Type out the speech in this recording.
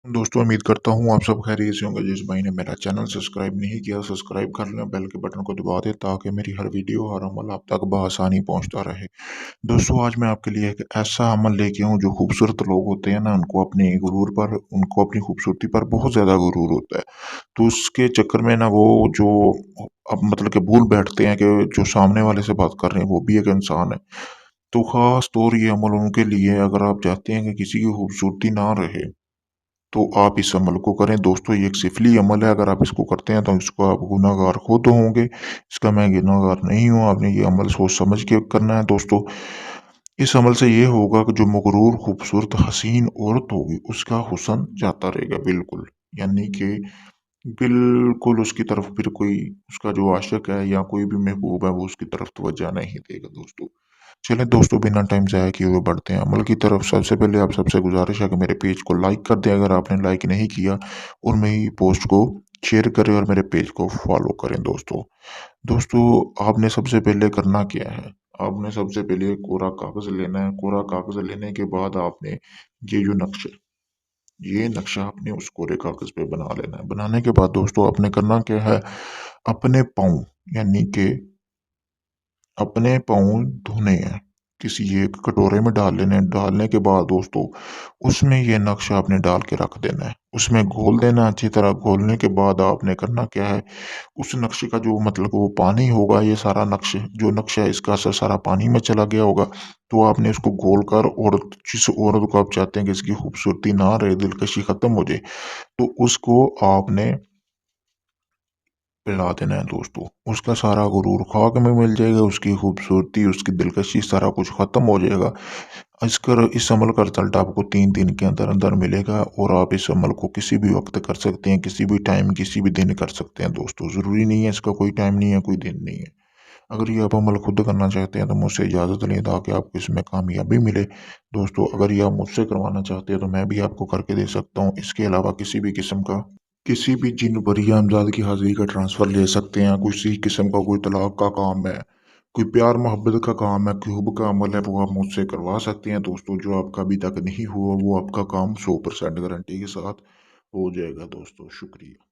दोस्तों उम्मीद करता हूँ आप सब खैरियत से होंगे। जिस भाई ने मेरा चैनल सब्सक्राइब नहीं किया सब्सक्राइब कर लें, बेल के बटन को दबा दें ताकि मेरी हर वीडियो हर अमल आप तक बआसानी पहुँचता रहे। दोस्तों आज मैं आपके लिए एक ऐसा अमल लेके आऊँ जो खूबसूरत लोग होते हैं ना, उनको अपने गुरूर पर, उनको अपनी खूबसूरती पर बहुत ज़्यादा गुरूर होता है। तो उसके चक्कर में ना वो जो अब मतलब कि भूल बैठते हैं कि जो सामने वाले से बात कर रहे हैं वो भी एक इंसान है। तो ख़ास तौर ये अमल उनके लिए है, अगर आप चाहते हैं कि किसी की खूबसूरती ना रहे तो आप इस अमल को करें। दोस्तों ये एक सिफली अमल है, अगर आप इसको करते हैं तो इसको आप गुनाहगार खुद होंगे। इसका मैं गुनाहगार नहीं हूँ, आपने ये अमल सोच समझ के करना है। दोस्तों इस अमल से ये होगा कि जो मगरूर खूबसूरत हसीन औरत होगी उसका हुस्न जाता रहेगा बिल्कुल। यानी कि बिल्कुल उसकी तरफ फिर कोई उसका जो आशिक है या कोई भी महबूब है वो उसकी तरफ तवज्जो नहीं देगा। दोस्तों चलें दोस्तों बिना टाइम ज़ाया किए हुए बढ़ते हैं अमल की तरफ। सबसे पहले आप सबसे गुजारिश है कि मेरे पेज को लाइक कर दें अगर आपने लाइक नहीं किया, और मेरी पोस्ट को शेयर करें और मेरे पेज को फॉलो करें। दोस्तों दोस्तों आपने सबसे पहले करना क्या है, आपने सबसे पहले कोरा कागज़ लेना है। कोरा कागज़ लेने के बाद आपने ये नक्शा आपने उस कोरे कागज़ पे बना लेना है। बनाने के बाद दोस्तों आपने करना क्या है, अपने पाँव यानी कि अपने पाँव धोने हैं, किसी एक कटोरे में डाल लेने हैं। डालने के बाद दोस्तों उसमें ये नक्शा आपने डाल के रख देना है, उसमें घोल देना है अच्छी तरह। घोलने के बाद आपने करना क्या है, उस नक्शे का जो मतलब वो पानी होगा, ये सारा नक्शा है इसका असर सारा पानी में चला गया होगा। तो आपने इसको घोल कर, और जिस औरत को आप चाहते हैं कि इसकी खूबसूरती ना रहे, दिलकशी खत्म हो जाए, तो उसको आपने पिला देना है। दोस्तों उसका सारा गुरूर खाक में मिल जाएगा, उसकी खूबसूरती उसकी दिलकशी सारा कुछ खत्म हो जाएगा। इस अमल का रिजल्ट आपको 3 दिन के अंदर अंदर मिलेगा, और आप इस अमल को किसी भी वक्त कर सकते हैं, किसी भी टाइम किसी भी दिन कर सकते हैं। दोस्तों ज़रूरी नहीं है, इसका कोई टाइम नहीं है, कोई दिन नहीं है। अगर ये आप अमल खुद करना चाहते हैं तो मुझसे इजाज़त लें ताकि आपको इसमें कामयाबी मिले। दोस्तों अगर ये आप मुझसे करवाना चाहते हैं तो मैं भी आपको करके दे सकता हूँ। इसके अलावा किसी भी जिन बरी अमजाद की हाजिरी का ट्रांसफ़र ले सकते हैं। किसी किस्म का कोई तलाक का काम है, कोई प्यार मोहब्बत का काम है, कोई हुब का अमल है, वो आप मुझसे करवा सकते हैं। दोस्तों जो आपका अभी तक नहीं हुआ वो आपका काम 100% गारंटी के साथ हो जाएगा। दोस्तों शुक्रिया।